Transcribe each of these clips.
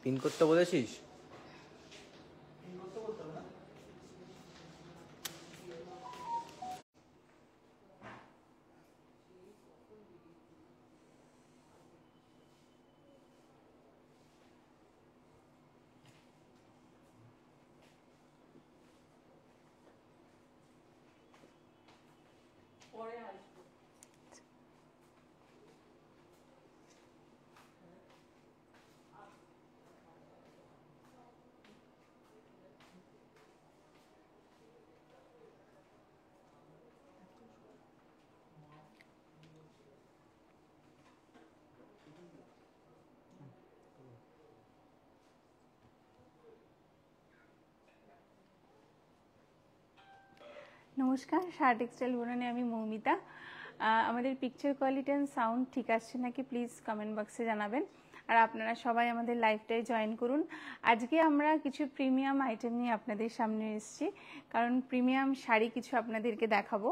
Pin করতে বলেছিস? নমস্কার, শার্ট টেক্সটাইল বনানে আমি মৌমিতা। আমাদের পিকচার কোয়ালিটি অ্যান্ড সাউন্ড ঠিক আসছে নাকি প্লিজ কমেন্ট বক্সে জানাবেন। আর আপনারা সবাই আমাদের লাইভটাই জয়েন করুন। আজকে আমরা কিছু প্রিমিয়াম আইটেম নিয়ে আপনাদের সামনে এসেছি, কারণ প্রিমিয়াম শাড়ি কিছু আপনাদেরকে দেখাবো,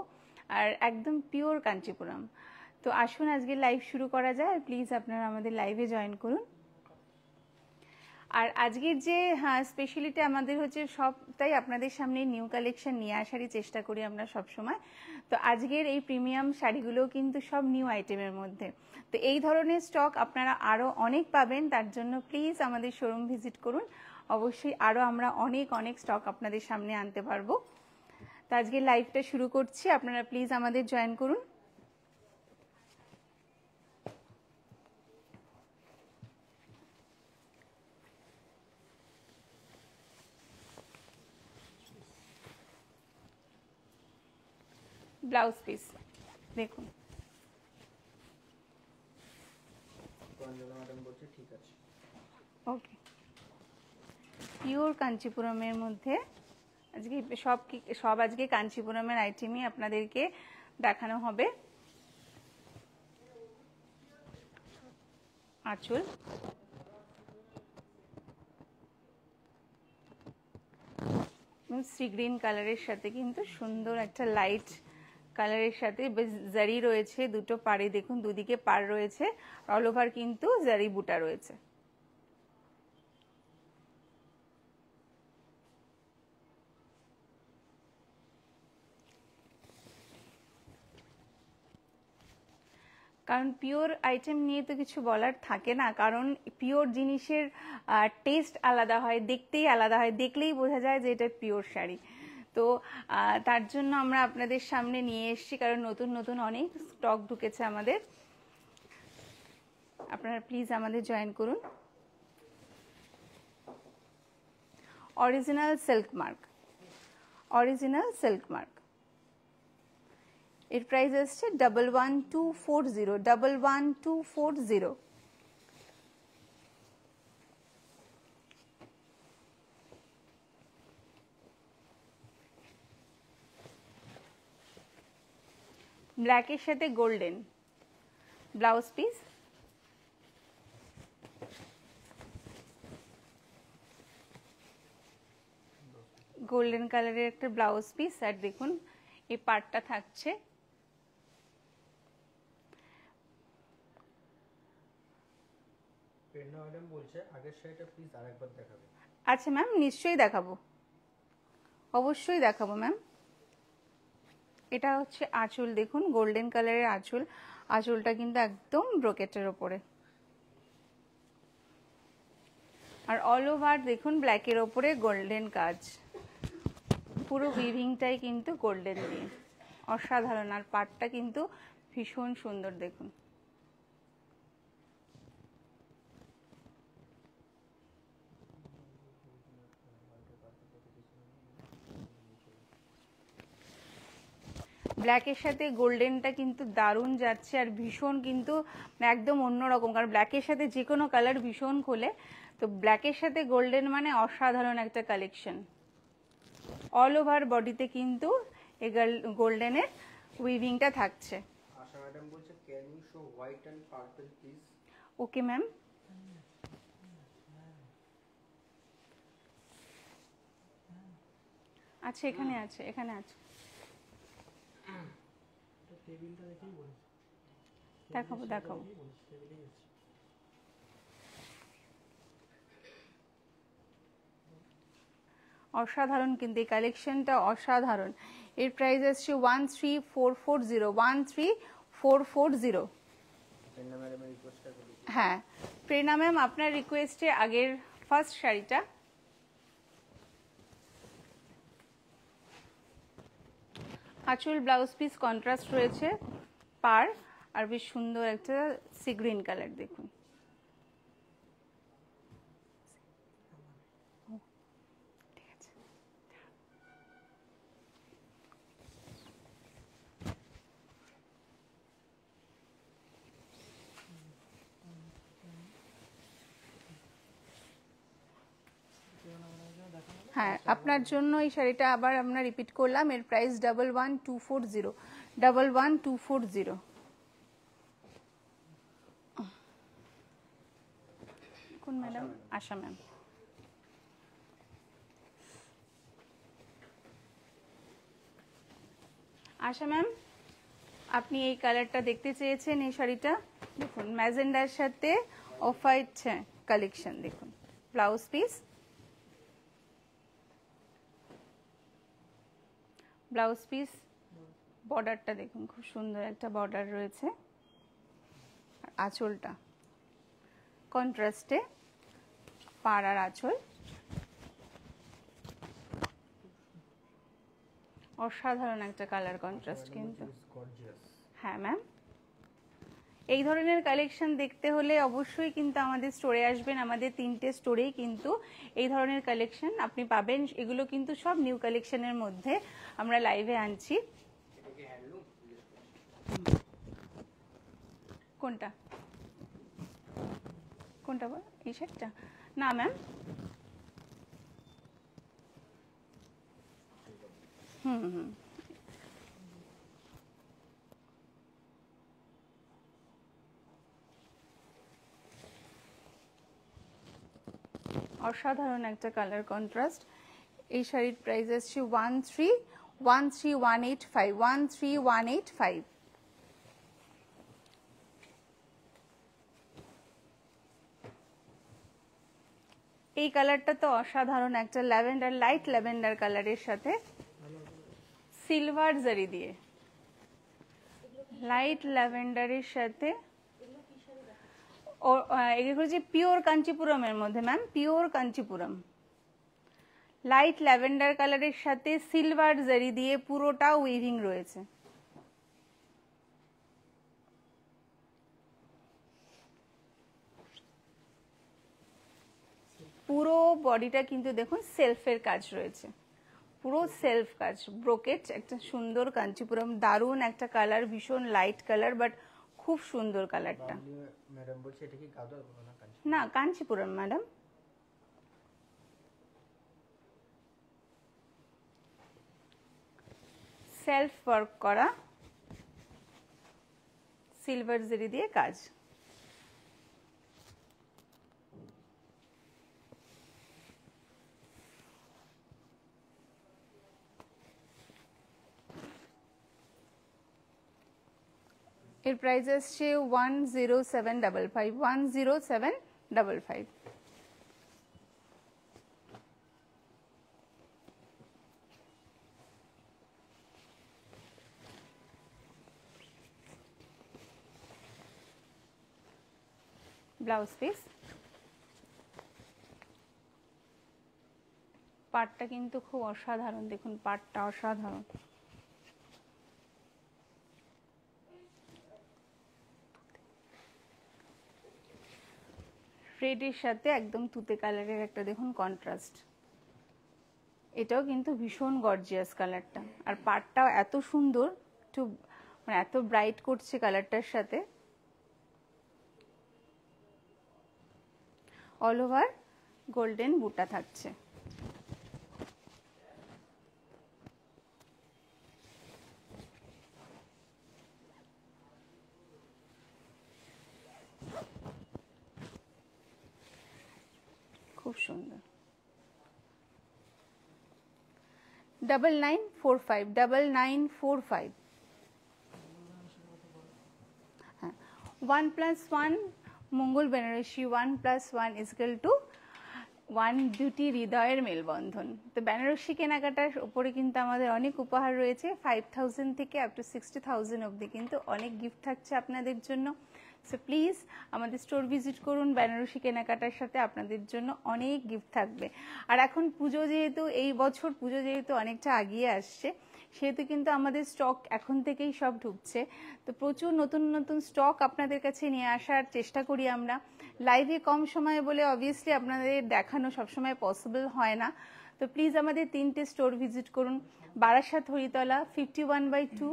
আর একদম পিওর কাঞ্চিপুরম। তো আসুন আজকে লাইভ শুরু করা যায়, আর প্লিজ আপনারা আমাদের লাইভে জয়েন করুন। আর আজকের যে স্পেশালিটি আমাদের হচ্ছে, সবটাই আপনাদের সামনে নিউ কালেকশন নিয়ে আসারই চেষ্টা করি আমরা সব সময়। তো আজকের এই প্রিমিয়াম শাড়িগুলো কিন্তু সব নিউ আইটেমের মধ্যে। তো এই ধরনের স্টক আপনারা আরও অনেক পাবেন, তার জন্য প্লিজ আমাদের শোরুম ভিজিট করুন। অবশ্যই আরও আমরা অনেক অনেক স্টক আপনাদের সামনে আনতে পারবো। তো আজকে লাইভটা শুরু করছি, আপনারা প্লিজ আমাদের জয়েন করুন। ব্লাউজ পিস দেখুন, ওকে, পিওর কাঞ্চিপুরমের মধ্যে আজকে সব আজকে কাঞ্চিপুরমের আইটেমই আপনাদেরকে দেখানো হবে। আঁচল, সি গ্রিন কালারের সাথে কিন্তু সুন্দর একটা লাইট কালারের সাথে বেশ জারি রয়েছে, দুটো পাড়ে দেখুন, দুদিকে পাড় রয়েছে, অল ওভার কিন্তু জারি বুটা রয়েছে। কারণ পিওর আইটেম নিয়ে তো কিছু বলার থাকে না, কারণ পিওর জিনিসের টেস্ট আলাদা হয়, দেখতেই আলাদা হয়, দেখলেই বোঝা যায় যে এটা পিওর শাড়ি। তো তার জন্য আমরা আপনাদের সামনে নিয়ে এসেছি, কারণ নতুন নতুন অনেক স্টক ঢুকেছে আমাদের। আপনারা প্লিজ আমাদের জয়েন করুন। Original silk mark, original silk mark, এর প্রাইস আসছে 11240, 11240। ব্ল্যাকের সাথে গোল্ডেন ব্লাউজ পিস, গোল্ডেন কালারের একটা ব্লাউজ পিস, আর দেখুন এই পার্টটা থাকছে। ম্যাডাম বলছে আগের শাড়িটা প্লিজ আরেকবার দেখাবে। আচ্ছা ম্যাম, নিশ্চয়ই দেখাবো, অবশ্যই দেখাবো ম্যাম। এটা হচ্ছে আঁচল, দেখুন গোল্ডেন কালারের আঁচল, আঁচলটা কিন্তু একদম ব্রোকেটের ওপরে, আর অল ওভার দেখুন ব্ল্যাকের ওপরে গোল্ডেন কাজ, পুরো উইভিংটাই কিন্তু গোল্ডেন দিয়ে অসাধারণ, আর পাটটা কিন্তু ভীষণ সুন্দর দেখুন। ব্ল্যাকের সাথে গোল্ডেনটা কিন্তু দারুণ যাচ্ছে, আর ভীষণ কিন্তু একদম অন্যরকম, কারণ ব্ল্যাকের সাথে যে কোনো কালার ভীষণ খোলে, তো ব্ল্যাকের সাথে গোল্ডেন মানে অসাধারণ একটা কালেকশন। অল ওভার বডিতে কিন্তু এই গোল্ডেনের উইভিংটা থাকছে। আশা ম্যাডাম বলছে can you show white and purple please. Okay ma'am, আচ্ছা এখানে আছে, এখানে আছে, দেখাবো দেখাবো। অসাধারণ, কিন্তু এই কালেকশনটা অসাধারণ। এর প্রাইস আসছে 13440, 13440। হ্যাঁ প্রেরণা ম্যাম, আপনার রিকোয়েস্টে আগের ফার্স্ট শাড়িটা, আঁচল ব্লাউজ পিস কন্ট্রাস্ট রয়েছে, পার আর বেশ সুন্দর একটা সি গ্রিন কালার দেখুন। হ্যাঁ আপনার জন্য এই শাড়িটা আবার আমরা রিপিট করলাম, এর প্রাইস 11240, 11240। কোন ম্যাডাম? আশা ম্যাম। আশা ম্যাম, আপনি এই কালারটা দেখতে চেয়েছেন, এই শাড়িটা দেখুন ম্যাজেন্ডার সাথে অফ হোয়াইট কালেকশন, দেখুন ব্লাউজ পিস, ব্লাউজ পিস বর্ডারটা দেখুন, খুব সুন্দর একটা বর্ডার রয়েছে, আর আঁচলটা কন্ট্রাস্টে, পাড় আর আঁচল অসাধারণ একটা কালার কন্ট্রাস্ট কিন্তু। হ্যাঁ ম্যাম, এই ধরনের কালেকশন দেখতে হলে অবশ্যই কিন্তু আমাদের স্টোরে আসবেন, আমাদের 3টে স্টোরেই কিন্তু এই ধরনের কালেকশন আপনি পাবেন। এগুলো কিন্তু সব নিউ কালেকশনের মধ্যে আমরা লাইভে আনছি। কোনটা কোনটা এই শাড়িটা? না ম্যাম, হুম, অসাধারণ একটা কালার কন্ট্রাস্ট। এই শাড়ির প্রাইস আসছে 1313185, 13185। এই কালারটা তো অসাধারণ, একটা ল্যাভেন্ডার, লাইট ল্যাভেন্ডার কালারের সাথে সিলভার জারি দিয়ে, লাইট ল্যাভেন্ডারের সাথে এগুলো হচ্ছে পিওর কাঞ্চিপুরমের মধ্যে ma'am, pure Kanchipuram, light lavender কালারের সাথে সিলভার জারি দিয়ে পুরোটা উইভিং রয়েছে। পুরো বডিটা কিন্তু দেখুন সেলফের কাজ রয়েছে, পুরো সেলফ কাজ, ব্রোকেট, একটা সুন্দর কাঞ্চিপুরম, দারুণ একটা কালার, ভীষণ লাইট কালার বাট খুব সুন্দর কালারটা। ম্যাডাম বলছে এটা কি গাদর না, কাঞ্চিপুরম ম্যাডাম। সেলফ ওয়ার্ক করা, সিলভার জরি দিয়ে কাজ। এর প্রাইস আসছে 10755, 10755। ব্লাউজ পিস, পাটটা কিন্তু খুব অসাধারণ, দেখুন পাটটা অসাধারণ। রেডের সাথে একদম তুতে কালারের একটা দেখুন কন্ট্রাস্ট, এটাও কিন্তু ভীষণ গর্জিয়াস কালারটা, আর পাটটাও এত সুন্দর, একটু মানে এত ব্রাইট করছে কালারটার সাথে। অল ওভার গোল্ডেন বুটা থাকছে। খুব সুন্দর। 9945, 9945। হ্যাঁ, 1+1 Mangal Benarasi, 1+1 is equal to one beauty হৃদয়ের মেলবন্ধন। তো বেনারসি কেনাকাটার উপরে কিন্তু আমাদের অনেক উপহার রয়েছে, 5000 থেকে আপ টু 60,000 অবধি কিন্তু অনেক গিফট থাকছে আপনাদের জন্য। সো প্লিজ আমাদের স্টোর ভিজিট করুন, বেনারসি কেনাকাটার সাথে আপনাদের জন্য অনেক গিফট থাকবে। আর এখন পুজো যেহেতু, এই বছর পুজো যেহেতু অনেকটা আগিয়ে আসছে, সেহেতু কিন্তু আমাদের স্টক এখন থেকেই সব ঢুকছে। তো প্রচুর নতুন নতুন স্টক আপনাদের কাছে নিয়ে আসার চেষ্টা করি আমরা। লাইভে কম সময় বলে অবভিয়াসলি আপনাদের দেখানো সবসময় পসিবল হয় না। তো প্লিজ আমাদের 3টে স্টোর ভিজিট করুন। বারাসাত হরিতলা 51/2,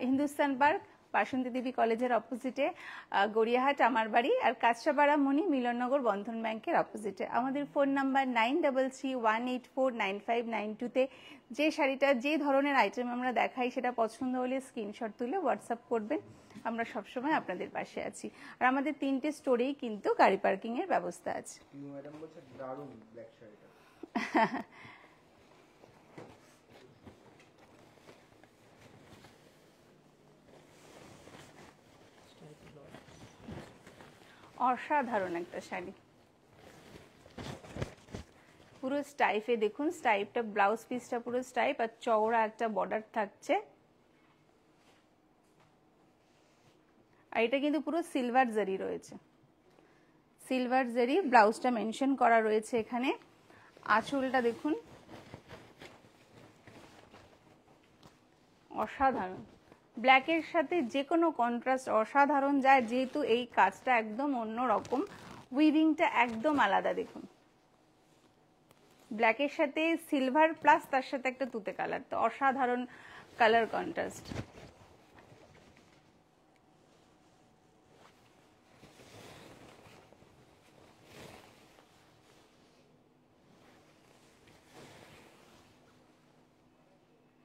হিন্দুস্তান পার্ক, বাসন্তী দেবী কলেজের অপোজিটে, গড়িয়াহাট আমার বাড়ি, আর কাঁচরাপাড়া মণি মিলননগর বন্ধন ব্যাংকের অপোজিটে। আমাদের ফোন নাম্বার 9331849592-তে যে শাড়িটা, যে ধরনের আইটেম আমরা দেখাই, সেটা পছন্দ হলে স্ক্রিনশট তুলে হোয়াটসঅ্যাপ করবেন। আমরা সবসময় আপনাদের পাশে আছি। আর আমাদের 3টে স্টোরেই কিন্তু গাড়ি পার্কিং এর ব্যবস্থা আছে। ম্যাডাম বলছে দারুণ ব্ল্যাক শাড়িটা। অসাধারণ একটা শাড়ি, পুরো স্টাইফে দেখুন, স্টাইপটা, ব্লাউজ পিসটা পুরো স্টাইপ, আর চওড়া একটা বর্ডার থাকছে। আর এটা কিন্তু পুরো সিলভার জারি রয়েছে, সিলভার জারি ব্লাউজটা মেনশন করা রয়েছে এখানে। আঁচলটা দেখুন, অসাধারণ। ব্ল্যাকের সাথে যে কোনো কন্ট্রাস্ট অসাধারণ যায়, যেহেতু এই কাজটা একদম অন্য রকম, উইভিংটা একদম আলাদা। দেখুন, ব্ল্যাকের সাথে সিলভার প্লাস তার সাথে একটা তুতে কালার, তো অসাধারণ কালার কন্ট্রাস্ট।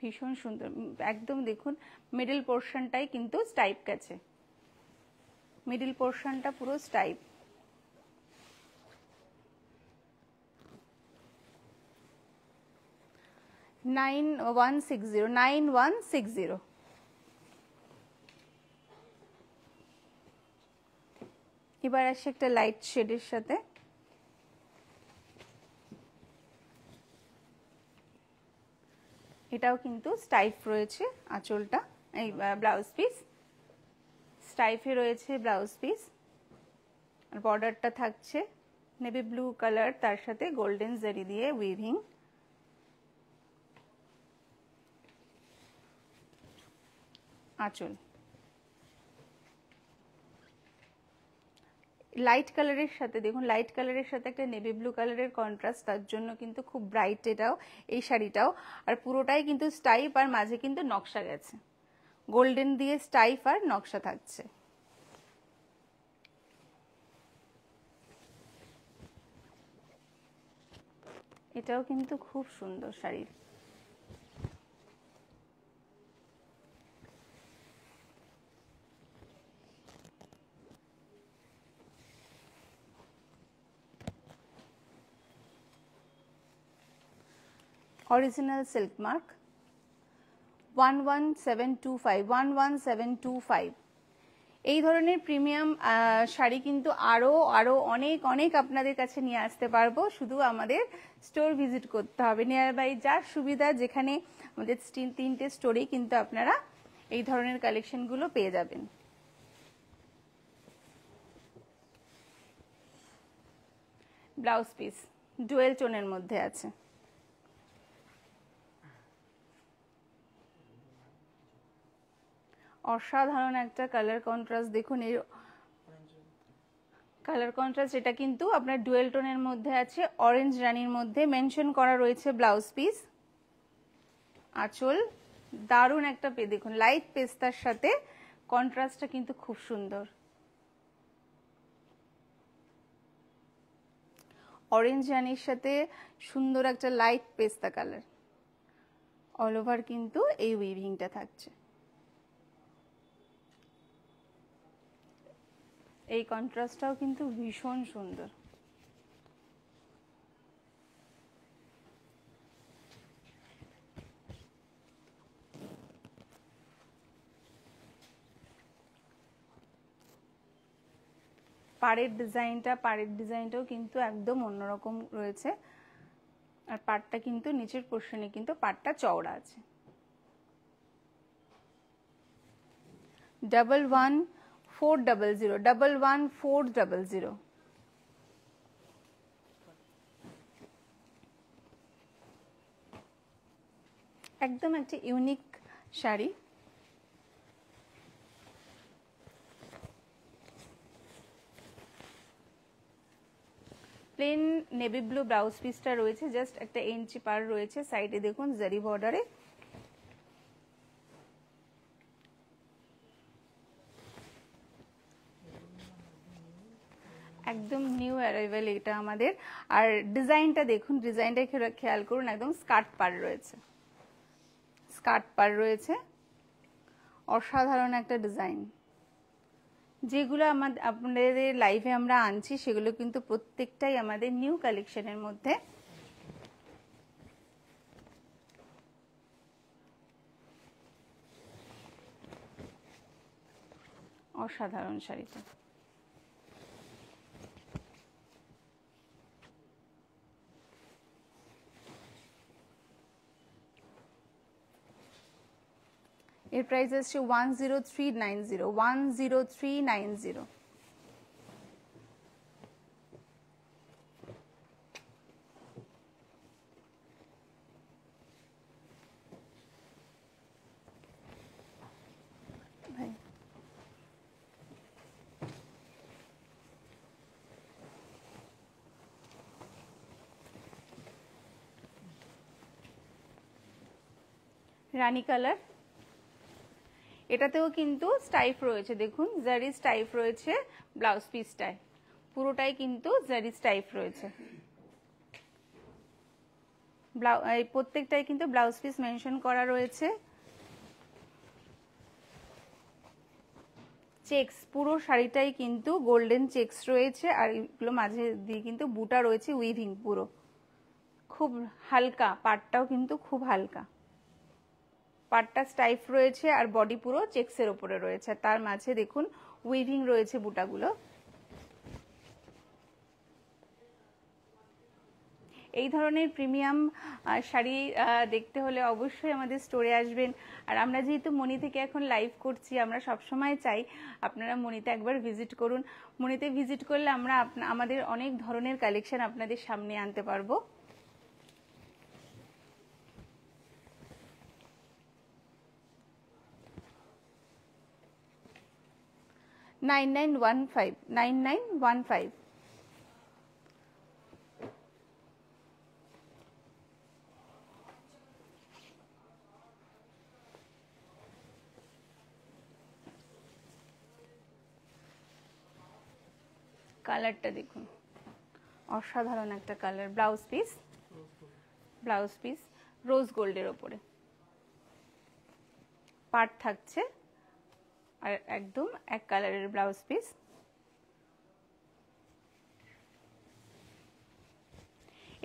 ভীষণ সুন্দর, একদম দেখুন মিডল পোর্শনটাই কিন্তু স্টাইপ গেছে, মিডল পোর্শনটা পুরো স্টাইপ। নাইন 9160। এবার আসি একটা লাইট শেডের সাথে। এটাও কিন্তু স্টাইফ রয়েছে আঁচলটা, এই ব্লাউজ পিস স্টাইফে রয়েছে ব্লাউজ পিস, আর বর্ডারটা থাকছে নেভি ব্লু কালার, তার সাথে গোল্ডেন জারি দিয়ে উইভিং। আঁচল লাইট কালারের সাথে, দেখুন লাইট কালারের সাথে একটা নেভি ব্লু কালারের কন্ট্রাস্ট, তার জন্য কিন্তু খুব ব্রাইট এটাও, এই শাড়িটাও। আর পুরোটাই কিন্তু স্টাইপ, আর মাঝে কিন্তু নকশা গেছে, গোল্ডেন দিয়ে স্টাইপ আর নকশা থাকছে। এটাও কিন্তু খুব সুন্দর শাড়ি। Original silk mark 11725। এই ধরনের প্রিমিয়াম শাড়ি কিন্তু আরো অনেক আপনাদের কাছে নিয়ে আসতে পারবো, শুধু আমাদের স্টোর ভিজিট করতে হবে। নিয়ার বাই যার সুবিধা, যেখানে আমাদের 3টে স্টোরেই কিন্তু আপনারা এই ধরনের কালেকশনগুলো পেয়ে যাবেন। ব্লাউজ পিস ডুয়েল টোনের মধ্যে আছে, অসাধারণ একটা কালার কন্ট্রাস্ট। দেখুন এই কালার কন্ট্রাস্ট, এটা কিন্তু আপনার ডুয়েল টোনের মধ্যে আছে, অরেঞ্জ রানির মধ্যে মেনশন করা রয়েছে ব্লাউজ পিস। আঁচল দারুণ একটা দেখুন লাইট পেস্তার সাথে কন্ট্রাস্টটা কিন্তু খুব সুন্দর। অরেঞ্জ রানির সাথে সুন্দর একটা লাইট পেস্তা কালার, অল ওভার কিন্তু এই উইভিংটা থাকছে। এই কন্ট্রাস্টটাও কিন্তু ভীষণ সুন্দর। পাড়ের ডিজাইনটাও কিন্তু একদম অন্যরকম রয়েছে। আর পাড়টা কিন্তু নিচের পোর্শনে কিন্তু পাড়টা চওড়া আছে। 11,400 11,400। একদম একটা unique sari. Plain navy blue blouse পিসটা রয়েছে, জাস্ট একটা ইঞ্চি পার রয়েছে, সাইডে দেখুন জারি বর্ডারে। একদম নিউ অ্যারাইভেল এটা আমাদের। আর ডিজাইনটা দেখুন, ডিজাইনটা খেয়াল করুন, একদম স্কার্ট পার রয়েছে, স্কার্ট পার রয়েছে, অসাধারণ একটা ডিজাইন। যেগুলো আপনাদের লাইভে আমরা আনছি সেগুলো কিন্তু প্রত্যেকটাই আমাদের নিউ কালেকশনের মধ্যে। অসাধারণ শাড়িটা। এর প্রাইস আসছে 10390 10390। ভাই রানী কালার, এটাতেও কিন্তু স্টাইফ রয়েছে, দেখুন জারি স্টাইফ রয়েছে ব্লাউজ পিসটায়, পুরোটাই কিন্তু জারি স্টাইফ রয়েছে। প্রত্যেকটাই কিন্তু ব্লাউজ পিস মেনশন করা রয়েছে। চেক্স, পুরো শাড়িটাই কিন্তু গোল্ডেন চেক্স রয়েছে, আর এগুলো মাঝে দিয়ে কিন্তু বুটা রয়েছে উইভিং, পুরো খুব হালকা, পাটটাও কিন্তু খুব হালকা, পাটটা স্টাইফ রয়েছে আর বডি পুরো চেক্সের ওপরে রয়েছে, তার মাঝে দেখুন উইভিং রয়েছে বুটাগুলো। এই ধরনের প্রিমিয়াম শাড়ি দেখতে হলে অবশ্যই আমাদের স্টোরে আসবেন। আর আমরা যেহেতু মনি থেকে এখন লাইভ করছি, আমরা সবসময় চাই আপনারা মনিতে একবার ভিজিট করুন। মনিতে ভিজিট করলে আমরা আমাদের অনেক ধরনের কালেকশন আপনাদের সামনে আনতে পারবো। $9915 কালারটা দেখুন, অসাধারণ একটা কালার। ব্লাউজ পিস রোজ গোল্ডের ওপরে পাট থাকছে, আর একদম এক কালারের ব্লাউজ পিস।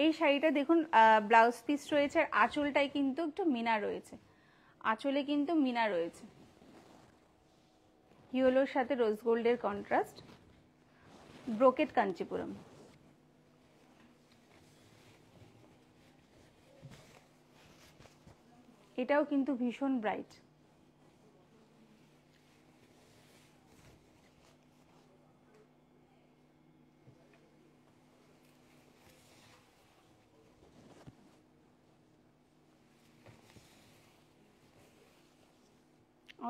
এই শাড়িটা দেখুন ব্লাউজ পিস রয়েছে, আর আঁচলটাই কিন্তু একটু মিনা রয়েছে, আঁচলে কিন্তু মিনা রয়েছে, ইয়েলোর সাথে রোজ গোল্ডের কন্ট্রাস্ট, ব্রোকেট কাঞ্চিপুরম। এটাও কিন্তু ভীষণ ব্রাইট।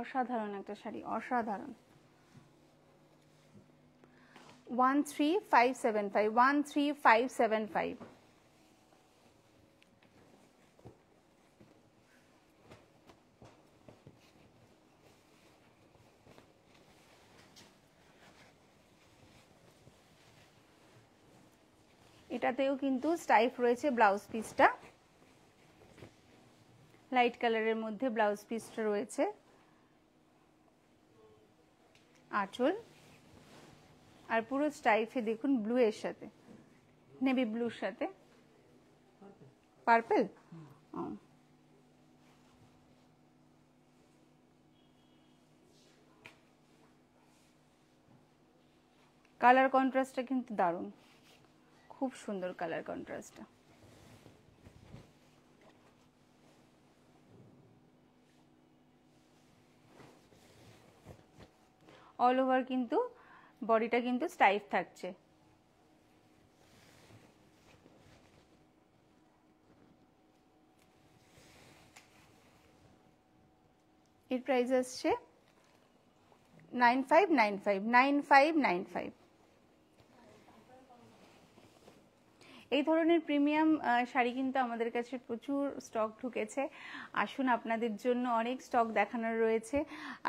অসাধারণ একটা শাড়ি, অসাধারণ। 13575 13575। এটাতেও কিন্তু স্টাইফ রয়েছে ব্লাউজ পিসটা, লাইট কালারের মধ্যে ব্লাউজ পিসটা রয়েছে, আঁচল, আর পুরো স্টাইফে দেখুন ব্লু এর সাথে, নেভি ব্লুর সাথে পার্পল। কালার কন্ট্রাস্টটা কিন্তু দারুণ, খুব সুন্দর কালার কন্ট্রাস্টটা। অল ওভার কিন্তু বডিটা কিন্তু স্টাইফ থাকছে। এর প্রাইস আসছে 9595। এই ধরনের প্রিমিয়াম শাড়ি কিন্তু আমাদের কাছে প্রচুর স্টক ঢুকেছে। আসুন, আপনাদের জন্য অনেক স্টক দেখানোর রয়েছে।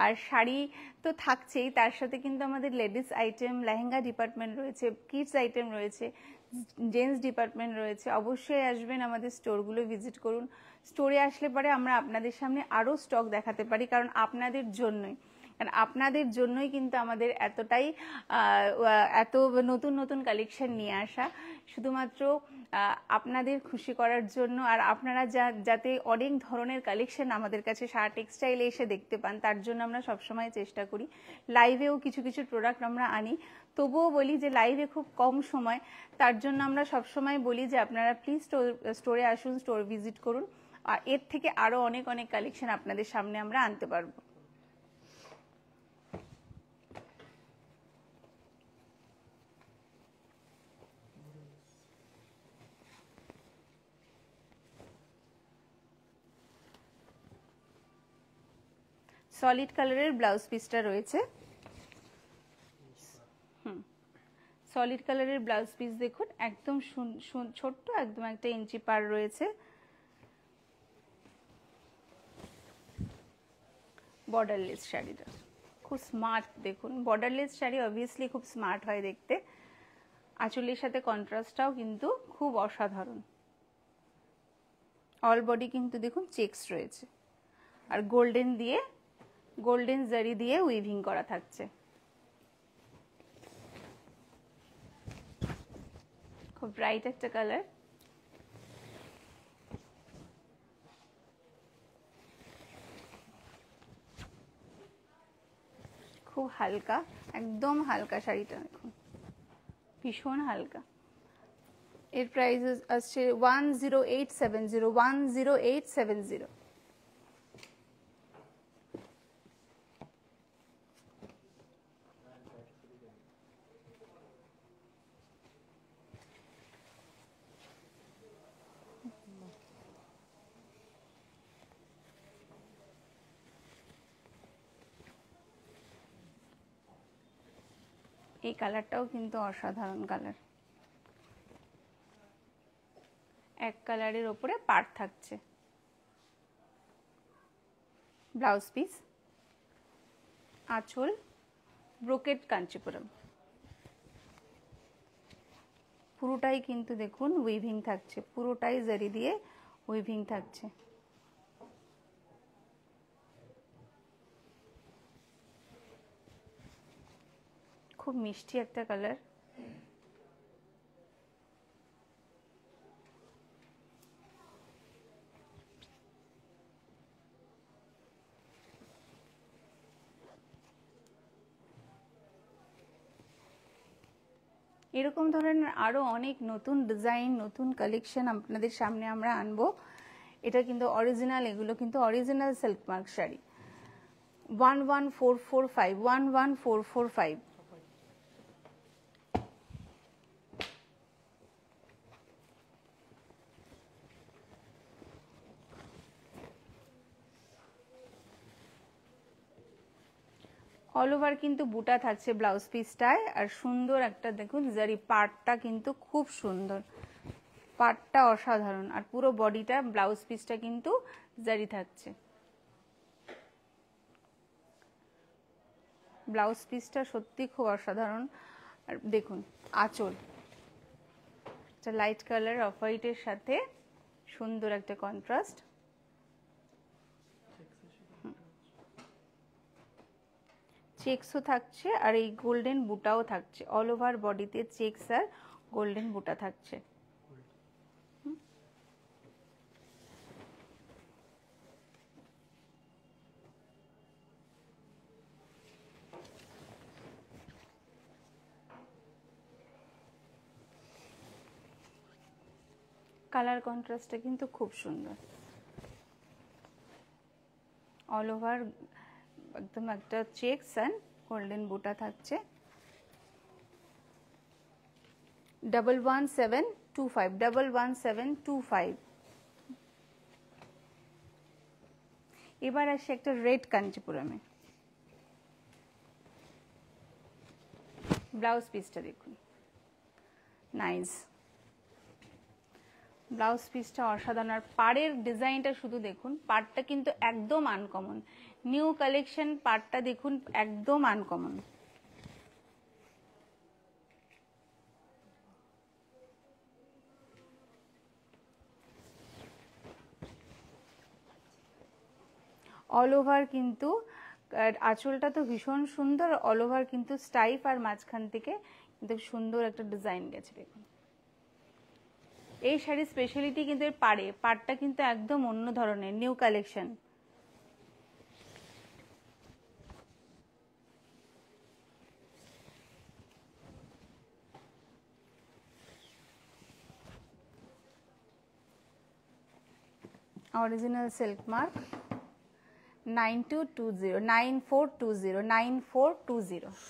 আর শাড়ি তো থাকছেই, তার সাথে কিন্তু আমাদের লেডিস আইটেম, লেহেঙ্গা ডিপার্টমেন্ট রয়েছে, কিডস আইটেম রয়েছে, জেন্টস ডিপার্টমেন্ট রয়েছে। অবশ্যই আসবেন, আমাদের স্টোরগুলো ভিজিট করুন। স্টোরে আসলে পরে আমরা আপনাদের সামনে আরও স্টক দেখাতে পারি, কারণ আপনাদের জন্যই, কারণ আপনাদের জন্যই কিন্তু আমাদের এতটাই এত নতুন নতুন কালেকশন নিয়ে আসা, শুধুমাত্র আপনাদের খুশি করার জন্য। আর আপনারা যাতে অনেক ধরনের কালেকশন আমাদের কাছে সারা টেক্সটাইলে এসে দেখতে পান, তার জন্য আমরা সবসময় চেষ্টা করি। লাইভেও কিছু কিছু প্রোডাক্ট আমরা আনি, তবুও বলি যে লাইভে খুব কম সময়, তার জন্য আমরা সবসময় বলি যে আপনারা প্লিজ স্টোরে আসুন, স্টোর ভিজিট করুন। আর এর থেকে আরও অনেক অনেক কালেকশন আপনাদের সামনে আমরা আনতে পারবো। সলিড কালারের ব্লাউজ পিসটা রয়েছে। সলিড কালারের ব্লাউজ পিস দেখুন, একদম ছোট্ট, একদম 1 ইঞ্চি পার রয়েছে। বর্ডারলেস শাড়িটা খুব স্মার্ট, দেখুন বর্ডারলেস শাড়ি অবভিয়াসলি খুব স্মার্ট হয় দেখতে। আঁচলের সাথে কন্ট্রাস্টটাও কিন্তু খুব অসাধারণ। অল বডি কিন্তু দেখুন চেকস রয়েছে, আর গোল্ডেন জারি দিয়ে উইভিং করা থাকছে। খুব ব্রাইট একটা কালার। খুব হালকা, একদম হালকা শাড়িটা দেখুন, ভীষণ হালকা। এর প্রাইস আসছে 10870। এই কালারটাও কিন্তু অসাধারণ কালার। এক কালারের ওপরে পাড় থাকছে। ব্লাউজ পিস, আঁচল ব্রোকেট কাঞ্চিপুরম, পুরোটাই কিন্তু দেখুন উইভিং থাকছে, পুরোটাই জারি দিয়ে উইভিং থাকছে। খুব মিষ্টি একটা কালার। এরকম ধরনের আরো অনেক নতুন ডিজাইন, নতুন কালেকশন আপনাদের সামনে আমরা আনবো। এটা কিন্তু অরিজিনাল, এগুলো কিন্তু original silk mark sari. 11445। All over কিন্তু বুটা থাকছে ব্লাউজ পিসটায়, আর সুন্দর একটা দেখুন জারি পাড়টা কিন্তু খুব সুন্দর, পাড়টা অসাধারণ। আর পুরো বডিটা ব্লাউজ পিসটা কিন্তু জারি থাকছে। ব্লাউজ পিসটা সত্যি খুব অসাধারণ। আর দেখুন আঁচল, একটা লাইট কালার অফ হোয়াইটের সাথে সুন্দর একটা কন্ট্রাস্ট। চেকসও থাকছে আর এই গোল্ডেন বুটাও থাকছে, অল ওভার বডিতে চেকস আর গোল্ডেন বুটা থাকছে। কালার কন্ট্রাস্টটা কিন্তু খুব সুন্দর। অল ওভার একদম একটা চেকস অ্যান্ড গোল্ডেন বুটা থাকছে। 11725 11725। এবার আসি একটা রেড কাঞ্চিপুরমে। ব্লাউজ পিসটা দেখুন, নাইস। ব্লাউজ পিসটা অসাধারণ। আর পাড়ের ডিজাইনটা শুধু দেখুন, পাড়টা কিন্তু একদম আনকমন, নিউ কালেকশন। পাড়টা দেখুন একদম আনকমন। অল ওভার কিন্তু আঁচলটা তো ভীষণ সুন্দর, অল ওভার কিন্তু স্টাইফ, আর মাঝখান থেকে কিন্তু সুন্দর একটা ডিজাইন গেছে দেখুন। এই শাড়ির স্পেশালিটি কিন্তু এর পাড়টা কিন্তু একদম অন্য ধরনের, new collection. Original silk mark. 9220 9420 9420।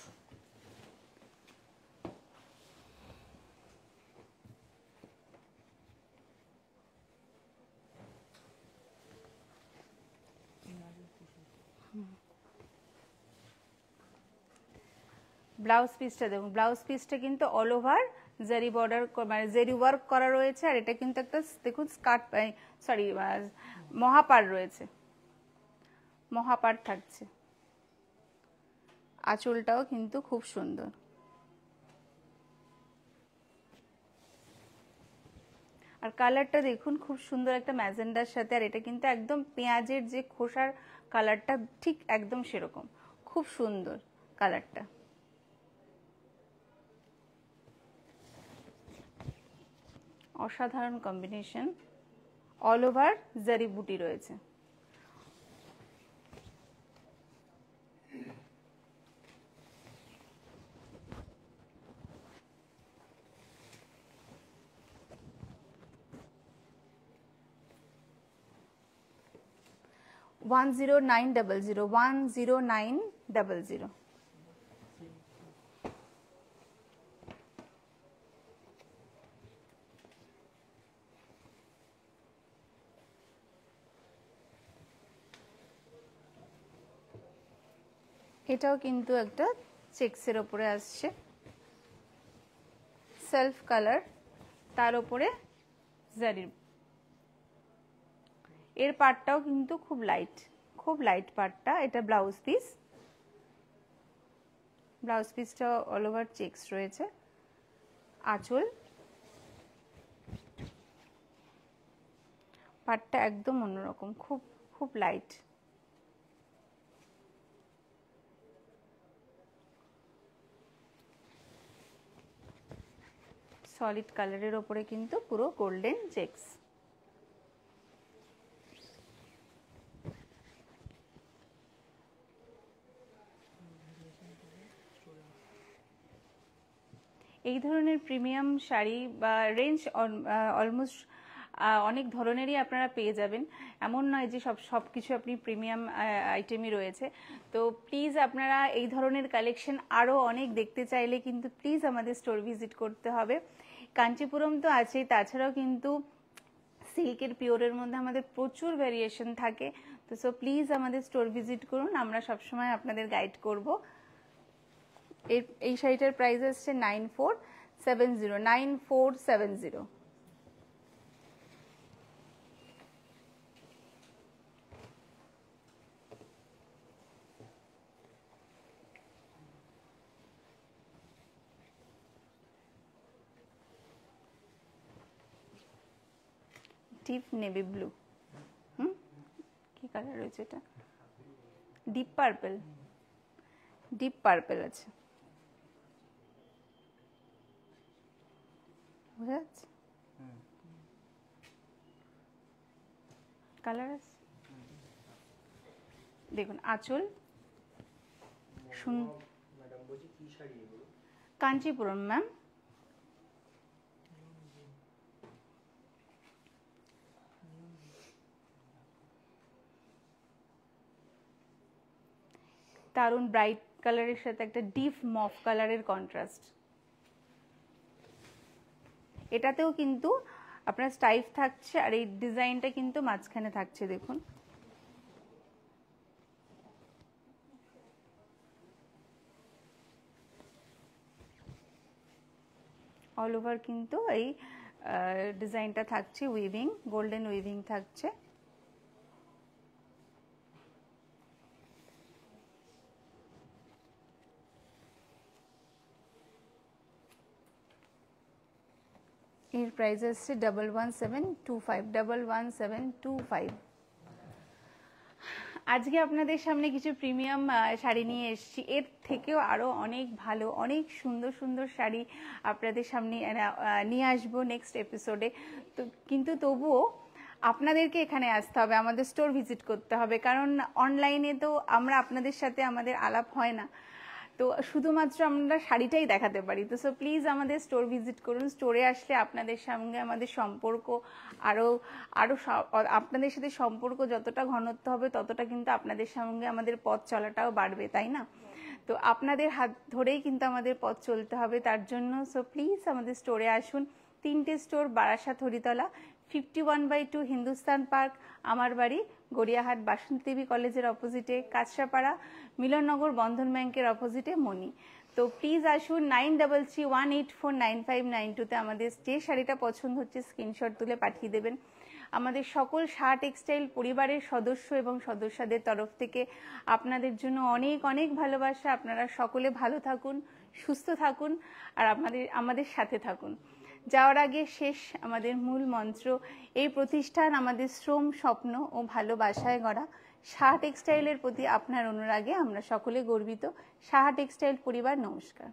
Blouse পিসটা দেখুন, ব্লাউজ পিসটা কিন্তু অল ওভার জারি বর্ডার, মানে জারি ওয়ার্ক করা রয়েছে। আর এটা কিন্তু একটা দেখুন স্কার্ট, সরি মহাপাড় রয়েছে, মহাপাড় থাকছে। আঁচলটাও কিন্তু খুব সুন্দর। আর কালারটা দেখুন খুব সুন্দর একটা ম্যাজেন্ডার সাথে। আর এটা কিন্তু একদম পেঁয়াজের যে খোসার কালারটা ঠিক একদম সেরকম, খুব সুন্দর কালারটা। অসাধারণ কম্বিনেশন। অল ওভার জারি বুটি রয়েছে। ওয়ান 10900 10900। এটাও কিন্তু একটা চেক্সের ওপরে আসছে, সেলফ কালার, তার ওপরে জারির। এর পার্টটাও কিন্তু খুব লাইট পার্টটা। এটা ব্লাউজ পিস, ব্লাউজ পিসটা অল ওভার চেক্স রয়েছে। আঁচল, পার্টটা একদম অন্যরকম, খুব খুব লাইট। সলিড কালারের ওপরে কিন্তু পুরো গোল্ডেন চেক্স। এই ধরনের প্রিমিয়াম শাড়ি বা রেঞ্জ অলমোস্ট অনেক ধরনেরই আপনারা পেয়ে যাবেন। এমন নয় যে সব কিছু আপনি প্রিমিয়াম আইটেমই রয়েছে। তো প্লিজ আপনারা এই ধরনের কালেকশন আরও অনেক দেখতে চাইলে কিন্তু প্লিজ আমাদের স্টোর ভিজিট করতে হবে। কাঞ্চিপুরম তো আছেই, তাছাড়াও কিন্তু সিল্কের পিওরের মধ্যে আমাদের প্রচুর ভ্যারিয়েশন থাকে। তো সো প্লিজ আমাদের স্টোর ভিজিট করুন, আমরা সবসময় আপনাদের গাইড করব। এই শাড়িটার প্রাইস আসছে 9470 9470। ডিপ নেভি ব্লু, কি কালার রয়েছে এটা? ডিপ পার্পল, ডিপ পার্পল আছে, বোঝা যাচ্ছে কালার আছে। দেখুন আঁচল, কাঞ্চিপুরম ম্যাম। দারুণ ব্রাইট কালারের সাথে একটা ডিপ মফ কালারের কন্ট্রাস্ট। এটাতেও কিন্তু আপনার স্টাইফ থাকছে, আর এই ডিজাইনটা কিন্তু মাঝখানে থাকছে, দেখুন। অল ওভার কিন্তু এই ডিজাইনটা থাকছে উইভিং, গোল্ডেন উইভিং থাকছে। এর প্রাইস আসছে 11,725, 11,725। আজকে আপনাদের সামনে কিছু প্রিমিয়াম শাড়ি নিয়ে এসেছি, এর থেকেও আরও অনেক ভালো, অনেক সুন্দর সুন্দর শাড়ি আপনাদের সামনে নিয়ে আসবো নেক্সট এপিসোডে। তো কিন্তু তবুও আপনাদেরকে এখানে আসতে হবে, আমাদের স্টোর ভিজিট করতে হবে, কারণ অনলাইনে তো আমরা আপনাদের সাথে আমাদের আলাপ হয় না, তো শুধুমাত্র আমরা শাড়িটাই দেখাতে পারি। তো সো প্লিজ আমাদের স্টোর ভিজিট করুন। স্টোরে আসলে আপনাদের সঙ্গে আমাদের সম্পর্ক আরও আপনাদের সাথে সম্পর্ক যতটা ঘনত্ব হবে, ততটা কিন্তু আপনাদের সঙ্গে আমাদের পথ চলাটাও বাড়বে, তাই না? তো আপনাদের হাত ধরেই কিন্তু আমাদের পথ চলতে হবে, তার জন্য সো প্লিজ আমাদের স্টোরে আসুন। 3টে স্টোর, বারাসাত, হরিতলা, 51/2 হিন্দুস্তান পার্ক, আমার বাড়ি গড়িয়াহাট, বাসন্তী দেবী কলেজের অপোজিটে, কাঁচরাপাড়া, মিলননগর, বন্ধন ব্যাংকের অপোজিটে, মনি। তো প্লিজ আসুন। 9331849592-তে আমাদের যে শাড়িটা পছন্দ হচ্ছে স্ক্রিনশট তুলে পাঠিয়ে দেবেন। আমাদের সকল শাহ টেক্সটাইল পরিবারের সদস্য এবং সদস্যদের তরফ থেকে আপনাদের জন্য অনেক অনেক ভালোবাসা। আপনারা সকলে ভালো থাকুন, সুস্থ থাকুন, আর আমাদের সাথে থাকুন। যাওয়ার আগে শেষ আমাদের মূল মন্ত্র, এই প্রতিষ্ঠান আমাদের শ্রম, স্বপ্ন ও ভালোবাসায় গড়া। শাহ টেক্সটাইলের প্রতি আপনার অনুরাগে আমরা সকলে গর্বিত। শাহ টেক্সটাইল পরিবার, নমস্কার।